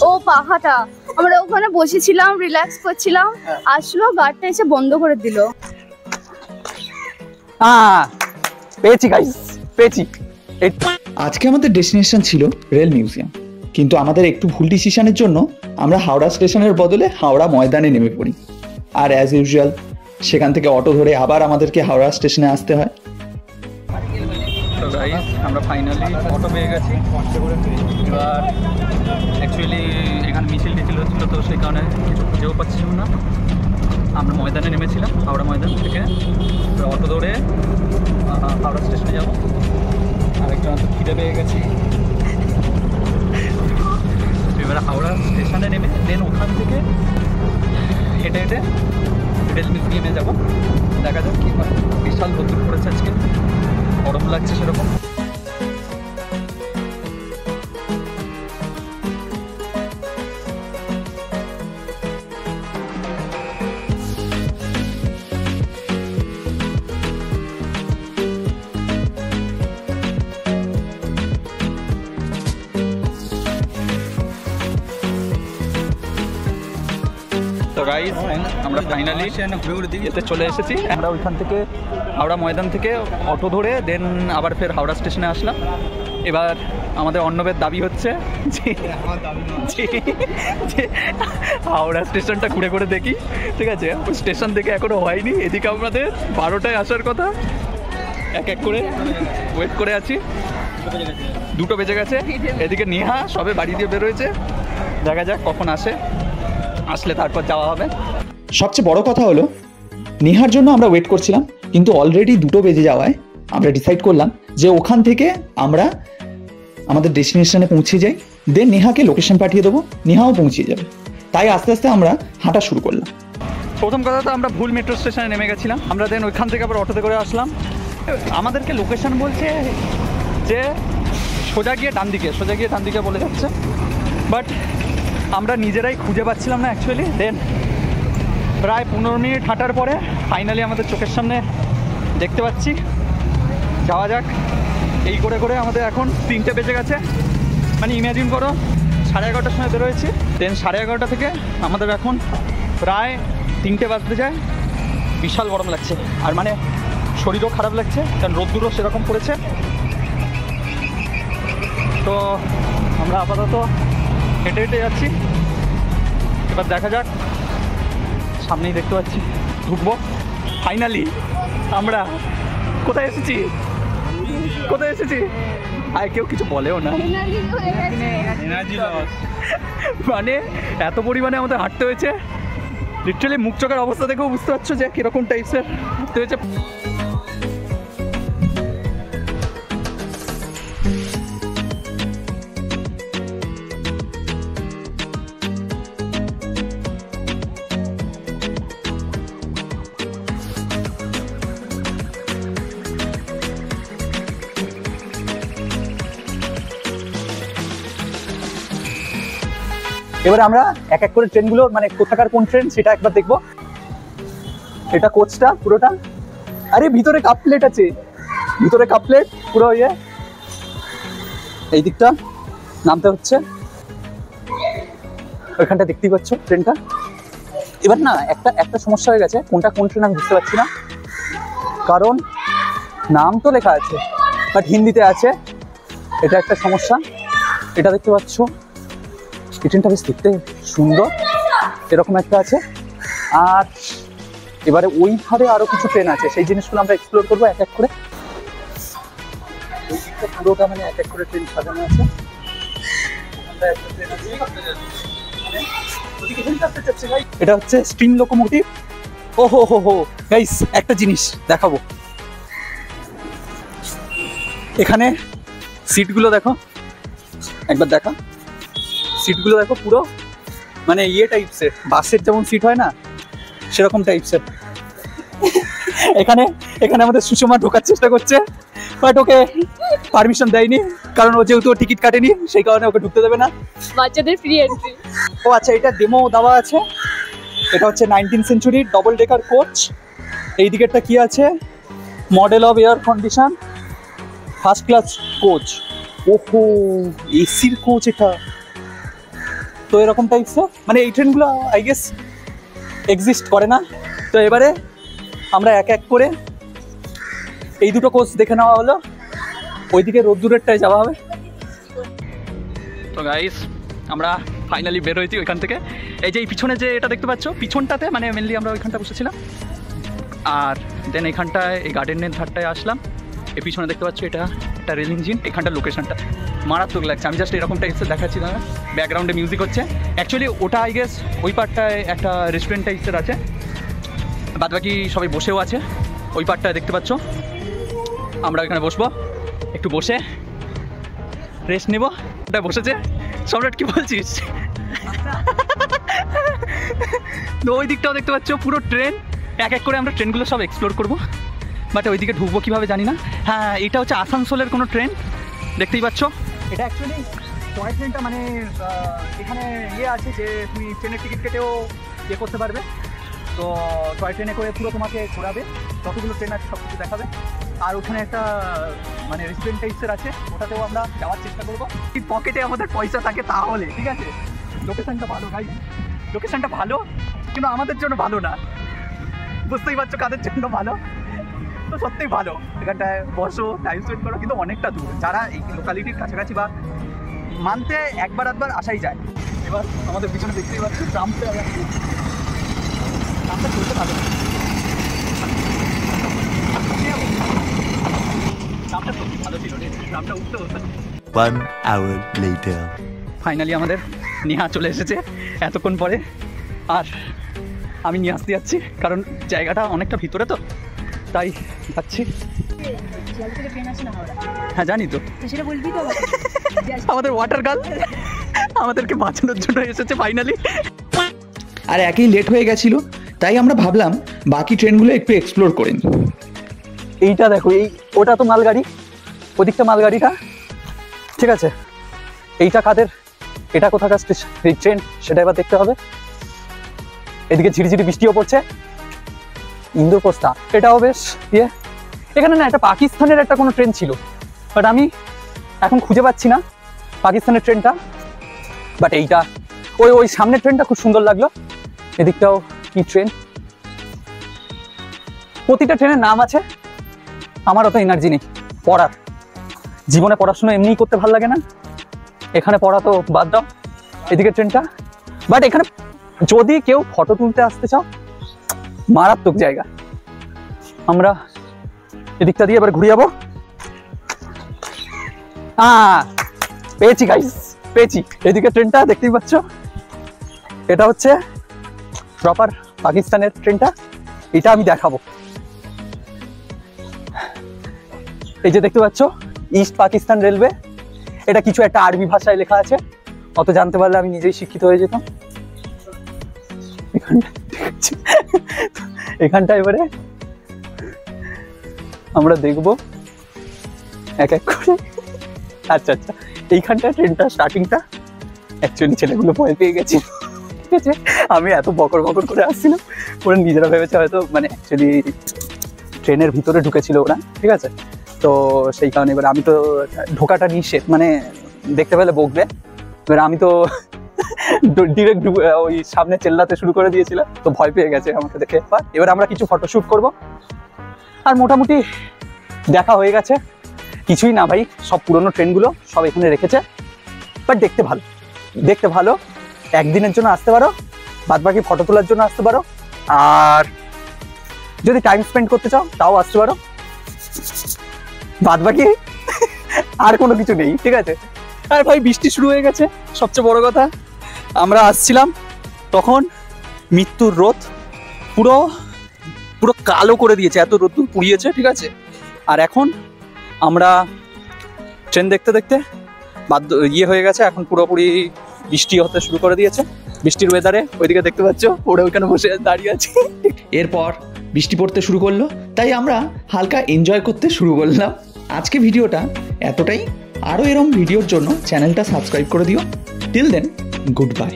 ও পাহাটা, আমরা ওখানে বসেছিলাম, রিল্যাক্স করছিলাম, আসলো গার্ডটা এসে বন্ধ করে দিল। পেয়েছি গাইস, পেয়েছি। আজকে আমাদের ডেস্টিনেশন ছিল রেল মিউজিয়াম, কিন্তু আমাদের একটু ভুল ডিসিশনের জন্য আমরা হাওড়া স্টেশনের বদলে হাওড়া ময়দানে নেমে পড়ি। আর অ্যাজ ইউজুয়াল সেখান থেকে অটো ধরে আবার আমাদেরকে হাওড়া স্টেশনে আসতে হয়। তো গাইস আমরা ফাইনালি অটো পেয়ে গেছি। এবার অ্যাকচুয়ালি এখানে মিছিল হচ্ছিল, তো সেই কারণে কিছু খুঁজেও পাচ্ছিলাম না। আমরা ময়দানে নেমেছিলাম, হাওড়া ময়দান থেকে অটো ধরে হাওড়া স্টেশনে যাবো। আর একটা খিদে পেয়ে গেছি। এবার হাওড়া স্টেশনে নেমে দেন ওখান থেকে হেঁটে হেঁটে রেল মিউজিয়ামে যাবো। দেখা যাক কী হয়। বিশাল রোদ্দুর পড়েছে আজকে, গরম লাগছে সেরকম। তো গাইস আমরা ফাইনালি এতে চলে এসেছি। আমরা ওইখান থেকে হাওড়া ময়দান থেকে অটো ধরে দেন আবার ফের হাওড়া স্টেশনে আসলাম। এবার আমাদের অর্ণবের দাবি হচ্ছে যে হাওড়া স্টেশনটা ঘুরে ঘুরে দেখি, ঠিক আছে? ওই স্টেশন থেকে এখনও হয়নি। এদিকে আমাদের 12টায় আসার কথা, এক এক করে ওয়েট করে আছি। 2টো বেজে গেছে। এদিকে নেহা সবে বাড়ি দিয়ে বেরোয়েছে, দেখা যাক কখন আসে, আসলে তারপর যাওয়া হবে। সবচেয়ে বড় কথা হলো নেহার জন্য আমরা ওয়েট করছিলাম, কিন্তু অলরেডি 2টো বেজে যাওয়ায় আমরা ডিসাইড করলাম যে ওখান থেকে আমরা আমাদের ডেস্টিনেশনে পৌঁছে যাই, দেন নেহাকে লোকেশন পাঠিয়ে দেবো, নেহাও পৌঁছে যাবে। তাই আস্তে আস্তে আমরা হাঁটা শুরু করলাম। প্রথম কথা তো আমরা ভুল মেট্রো স্টেশনে নেমে গেছিলাম। আমরা দেন ওইখান থেকে আবার অটোতে করে আসলাম। আমাদেরকে লোকেশন বলছে যে সোজা গিয়ে ডান দিকে বলে যাচ্ছে, বাট আমরা নিজেরাই খুঁজে পাচ্ছিলাম না অ্যাকচুয়ালি। দেন প্রায় 15 মিনিট হাঁটার পরে ফাইনালি আমাদের চোখের সামনে দেখতে পাচ্ছি। যাওয়া যাক। এই করে করে আমাদের এখন 3টে বেজে গেছে। মানে ইমাজিন করো 11:30টার সময় বেরোয়েছি, দেন 11:30 থেকে আমাদের এখন প্রায় 3টে বাজতে যায়। বিশাল গরম লাগছে, আর মানে শরীরও খারাপ লাগছে, কারণ রোদ্দুরও সেরকম পড়েছে। তো আমরা আপাতত হেঁটে হেঁটে যাচ্ছি। এবার দেখা যাক, সামনেই দেখতে পাচ্ছি ঢুকবো। ফাইনালি আমরা কোথায় এসেছি আর কেউ কিছু বলেও না। মানে এত পরিমাণে আমাদের হাঁটতে হয়েছে, লিটারালি মুখ চোখের অবস্থা দেখেও বুঝতে পারছো যে কীরকম টাইপসের হাঁটতে হয়েছে। এবারে আমরা এক এক করে ট্রেনগুলো, মানে কোথাকার কোন ট্রেন সেটা একবার দেখবো। এটা কোচটা পুরোটা, আরে ভিতরে কাপ প্লেট আছে, পুরো ইয়ে। এই দিকটা নামতে হচ্ছে, ওইখানটা দেখতেই পাচ্ছ ট্রেনটা। এবার না একটা সমস্যা হয়ে গেছে, কোনটা কোন ট্রেন আমি বুঝতে পারছি না, কারণ নাম তো লেখা আছে বাট হিন্দিতে আছে, এটা একটা সমস্যা। এটা দেখতে পাচ্ছ, এই ট্রেনটা বেশ দেখতে সুন্দর, এরকম একটা আছে। আর এবারে ওই ধারে আরো কিছু ট্রেন আছে, সেই জিনিসগুলো আমরা এক্সপ্লোর করবো এক এক করে। ওই দিকটা পুরোটা মানে এক এক করে ট্রেন সাজানো আছে। এটা হচ্ছে স্টিম লোকোমোটিভ। ওহো গাইস, একটা জিনিস দেখাবো। এখানে সিটগুলো দেখো, একবার দেখা। সিটগুলো দেখো পুরো মানে ইয়ে টাইপসের, বাসের যেমন সিট হয় না সেরকম টাইপসের। এখানে আমাদের সুষমা ঢোকার চেষ্টা করছে, বাট ওকে পারমিশন দেয়নি, কারণ ও যেহেতু টিকিট কাটেনি সেই কারণে ওকে ঢুকতে দেবে না। বাচ্চাদের ফ্রি এন্ট্রি। ও আচ্ছা, এটা ডেমো দেওয়া আছে। এটা হচ্ছে 19th century double decker coach. এই দিকেরটা কি আছে, model of air condition first class coach. ওহো, এসির কোচ এটা। তো এরকম টাইপসে মানে এই ট্রেনগুলো আই গেস এক্সিস্ট করে না। তো এবারে আমরা এক এক করে এই দুটো কোচ দেখে নেওয়া হলো, ওইদিকে রোদ্দুরেরটায় যাওয়া হবে। তো গাইস আমরা ফাইনালি বের হয়েছি ওইখান থেকে। এই যে এই পিছনে যে এটা দেখতে পাচ্ছ, পিছনটাতে মানে মেনলি আমরা ওইখানটা বসেছিলাম, আর দেন এখানটায় এই গার্ডেনের ধারটায় আসলাম। এই পিছনে দেখতে পাচ্ছ এটা একটা রেল ইঞ্জিন, এখানটার লোকেশনটা মারাত্মক লাগছে। আমি জাস্ট এরকম টাইপসে দেখাচ্ছি না, ব্যাকগ্রাউন্ডে মিউজিক হচ্ছে। অ্যাকচুয়ালি ওটা আই গেস ওই পার্টটায় একটা রেস্টুরেন্ট টাইপসের আছে, বাদ বাকি সবাই বসেও আছে। ওই পার্টটায় দেখতে পাচ্ছ, আমরা এখানে বসবো, একটু বসে রেস্ট নেব। ওটা বসেছে সম্রাট, কি বলছিস? তো ওই দিকটাও দেখতে পাচ্ছ পুরো ট্রেন, এক এক করে আমরা ট্রেনগুলো সব এক্সপ্লোর করবো, বাট ওইদিকে ঢুকবো কীভাবে জানি না। হ্যাঁ, এটা হচ্ছে আসানসোলের কোনো ট্রেন, দেখতেই পাচ্ছ। এটা অ্যাকচুয়ালি টয় ট্রেনটা, মানে এখানে ইয়ে আছে যে তুমি ট্রেনের টিকিট কেটেও ইয়ে করতে পারবে। তো টয় ট্রেনে করে পুরো তোমাকে ঘোরাবে, যতগুলো ট্রেন আছে সব কিছু দেখাবে। আর ওখানে একটা মানে রেস্টুরেন্ট টাইপসের আছে, ওটাতেও আমরা যাওয়ার চেষ্টা করবো। কি পকেটে আমাদের পয়সা থাকে তাহলে, ঠিক আছে। লোকেশনটা ভালো ভাই, লোকেশনটা ভালো, কিন্তু আমাদের জন্য ভালো না। বুঝতেই পারছো কাদের জন্য ভালো। তো সত্যিই ভালো, এখানটায় বসো, টাইম স্পেন্ড করো, কিন্তু অনেকটা দূর। যারা এই লোকালিটির কাছাকাছি বা মানতে একবার আধবার আসাই যায়। এবার আমাদের পিছনে দেখতেই পাচ্ছি ট্রামটা চলতে ভালো, ট্রামটা সত্যি ভালো ছিল রে, ট্রামটা উঠতে হতো। 1 hour later. ফাইনালি আমাদের নেহা চলে এসেছে এতক্ষণ পরে, আর আমি নিয়ে আসতে যাচ্ছি কারণ জায়গাটা অনেকটা ভিতরে, তো তাই যাচ্ছি। হ্যাঁ জানি তো, আমাদের ওয়াটার গার্ল আমাদেরকে বাঁচানোর জন্য এসেছে ফাইনালি। আর একই লেট হয়ে গেছিল, তাই আমরা ভাবলাম বাকি ট্রেনগুলো একটু এক্সপ্লোর করেন। এইটা দেখো, এই ওটা তো মালগাড়ি, ওদিকটা মালগাড়িটা, ঠিক আছে। এইটা কাদের, এটা কোথাকার এই ট্রেন সেটা এবার দেখতে হবে। এদিকে ঝিরিঝিরি বৃষ্টিও পড়ছে। ইন্দ্রপ্রস্থা, এটাও বেশ ইয়ে। এখানে না একটা পাকিস্তানের একটা কোনো ট্রেন ছিল, বাট আমি এখন খুঁজে পাচ্ছি না পাকিস্তানের ট্রেনটা। বাট এইটা ওই সামনের ট্রেনটা খুব সুন্দর লাগলো। এদিকটাও কি ট্রেন, প্রতিটা ট্রেনের নাম আছে। আমার অত এনার্জি নেই পড়ার, জীবনে পড়াশোনা এমনিই করতে ভালো লাগে না, এখানে পড়া তো বাদ দাও। এদিকে ট্রেনটা, বাট এখানে যদি কেউ ফটো তুলতে আসতে চাও, মারাত্মক জায়গা। আমরা এদিকটা দিয়ে এবার ঘুরে যাবো। পেয়েছি গাইস, পেয়েছি। এদিকে ট্রেনটা দেখতেই পাচ্ছ, এটা হচ্ছে প্রপার পাকিস্তানের ট্রেনটা, এটা আমি দেখাবো। এই যে দেখতে পাচ্ছ ইস্ট পাকিস্তান রেলওয়ে, এটা কিছু একটা আরবি ভাষায় লেখা আছে, অত জানতে পারলে আমি নিজেই শিক্ষিত হয়ে যেতাম। এখানটা এবারে আমরা দেখবো এক এক করে। আচ্ছা আচ্ছা, এইখানটা ট্রেনটা স্টার্টিংটা, অ্যাকচুয়ালি ছেলেগুলো ভয় পেয়ে গেছে, ঠিক আছে। আমি এত বকর বকর করে আসছিলাম, ওরা নিজেরা ভেবেছে হয়তো মানে অ্যাকচুয়ালি ট্রেনের ভিতরে ঢুকেছিল ওরা, ঠিক আছে। তো সেই কারণে এবার আমি তো ঢোকাটা নিষেধ, মানে দেখতে পেলে বকবে। এবার আমি তো ডিরেক্ট ওই সামনে চেল্লাতে শুরু করে দিয়েছিলাম, তো ভয় পেয়ে গেছে আমাকে দেখে। এবার আমরা কিছু ফটোশ্যুট করব, আর মোটামুটি দেখা হয়ে গেছে। কিছুই না ভাই, সব পুরনো ট্রেনগুলো সব এখানে রেখেছে, বাট দেখতে ভালো, দেখতে ভালো। একদিনের জন্য আসতে পারো, বাদ বাকি ফটো তোলার জন্য আসতে পারো, আর যদি টাইম স্পেন্ড করতে চাও তাও আসতে পারো। বাদ বাকি আর কোনো কিছু নেই, ঠিক আছে। আর ভাই বৃষ্টি শুরু হয়ে গেছে, সবচেয়ে বড় কথা। আমরা আসছিলাম তখন মৃত্যুর রোদ পুরো পুরো কালো করে দিয়েছে, এত রোদ্দুর পুড়িয়েছে, ঠিক আছে। আর এখন আমরা ট্রেন দেখতে দেখতে বাধ্য ইয়ে হয়ে গেছে, এখন পুরোপুরি বৃষ্টি হতে শুরু করে দিয়েছে। বৃষ্টির ওয়েদারে ওইদিকে দেখতে পাচ্ছ ওরা ওইখানে বসে দাঁড়িয়ে আছে। এরপর বৃষ্টি পড়তে শুরু করলো, তাই আমরা হালকা এনজয় করতে শুরু করলাম। আজকে ভিডিওটা এতটাই। আরও এরম ভিডিওর জন্য চ্যানেলটা সাবস্ক্রাইব করে দিও। Till then, good by.